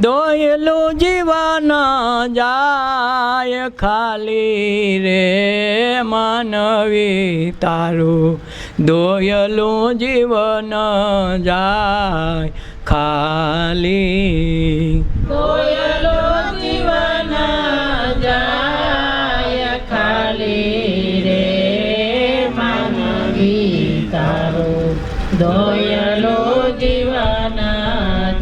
દોયલું જીવન જાય ખાલી રે માનવી તારું દોયલું જીવન જાય ખાલી દોયલું જીવન જાય ખાલી રે માનવી તારું દોયલું જીવન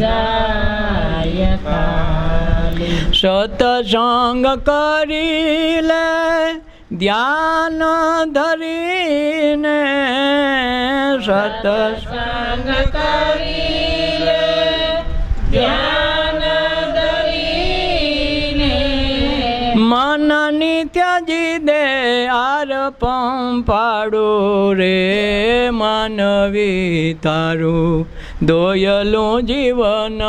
જાય ખાલી સત્સંગ કરી લે ધ્યાન ધરીને સત્સંગ કરી લે ધ્યાન ધરીને મનની ત્યજી દે આરપમ પાડું રે માનવી તારું દોયલું જીવન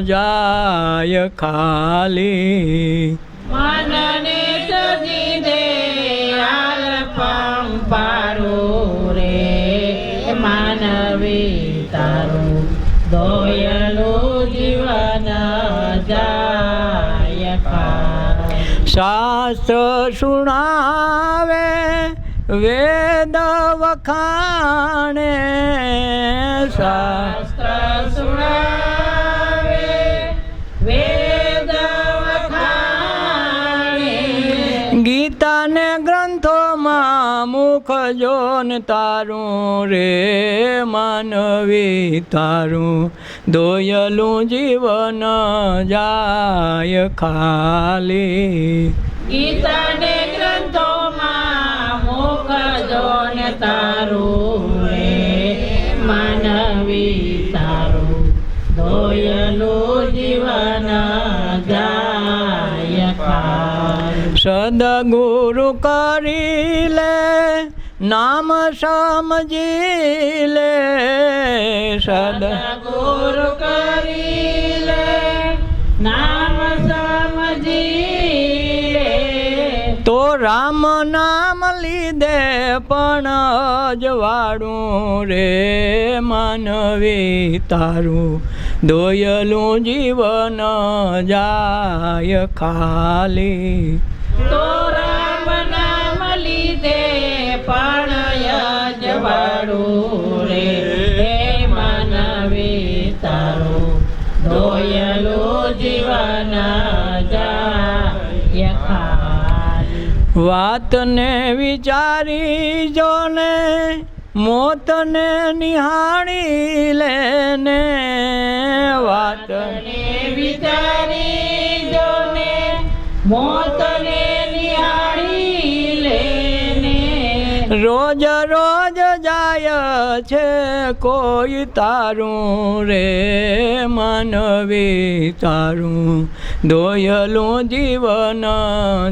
જાય ખાલી મનને તજી દે આલપમ પાડું રે માનવી તારું દોયલું જીવન જાય ખાલી શાસ્ત્ર સુણાવે વેદ વખાણે શાસ્ત્ર સુણાવે વેદ વખાણે ગીતાને ગ્રંથોમાં મુખ જોન તારું રે માનવી તારું દોયલું જીવન જાય ખાલી ગીતાને ગ્રંથોમાં મુખ જોને તારું રે માનવી તારું દોયલું જીવન જાય ખાલી સદગુરુ કરી લે નામ સમજી લે સદગુરુ કરી લે નામ સમજી લે તો રામ નામ લીધે પણ અજવાળું રે માનવી તારું દોયલું જીવન જાય ખાલી તો રામ નામ લીધે પણ અજવાળું રે હે માનવી તારું દોયલું જીવન જાય ખાલી વાતને વિચારી જોને મોતને નિહાળી લેને વાતને ને વિચારી જોને મોતને નિહાળી લેને રોજ રોજ જાય છે કોઈ તારું રે માનવી તારું દોયલું જીવન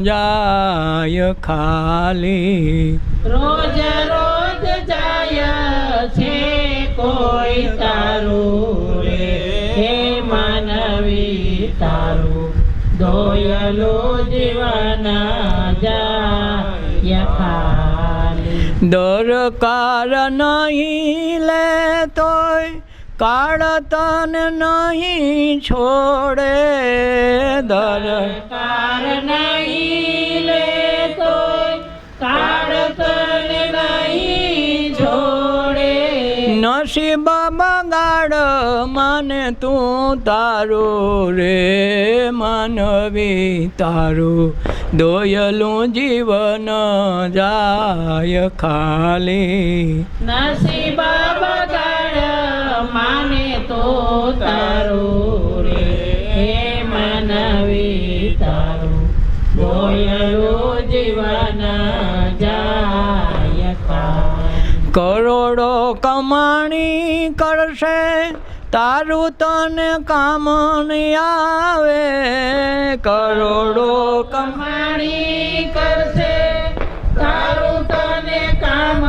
જાય ખાલી રોજ રોજ જાય છે કોઈ તારું રે હે માનવી તારું દોયલું જીવન જાય ખાલી દરકાર નહીં લે તોય કાળ તને નહીં છોડે કાર નહીં લે તોય કાળ તને નહીં છોડે નસીબ બગાડ માને તું તારું રે માનવી તારું દોયલું જીવન જાય ખાલી નસીબ બગાડ માને તો તારું રે હે માનવી તારું દોયલું જીવન જાય ખાલી કરોડો કમાણી કરશે તારું તને કામ નહીં આવે કરોડો કમાણી કરશે તારું તને કામ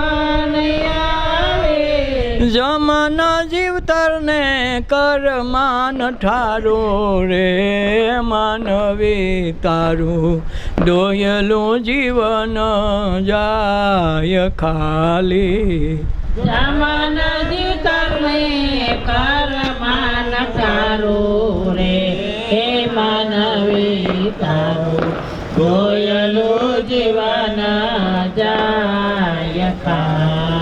નહીં આવે જમન જીવતરને કરમાન ઠારું રે માનવી તારું દોયલું જીવન જાય ખાલી જમન જીવતરને કરમાન ઠારું રે હે નવે તારો ગોયલો જીવાના જાય ખાલી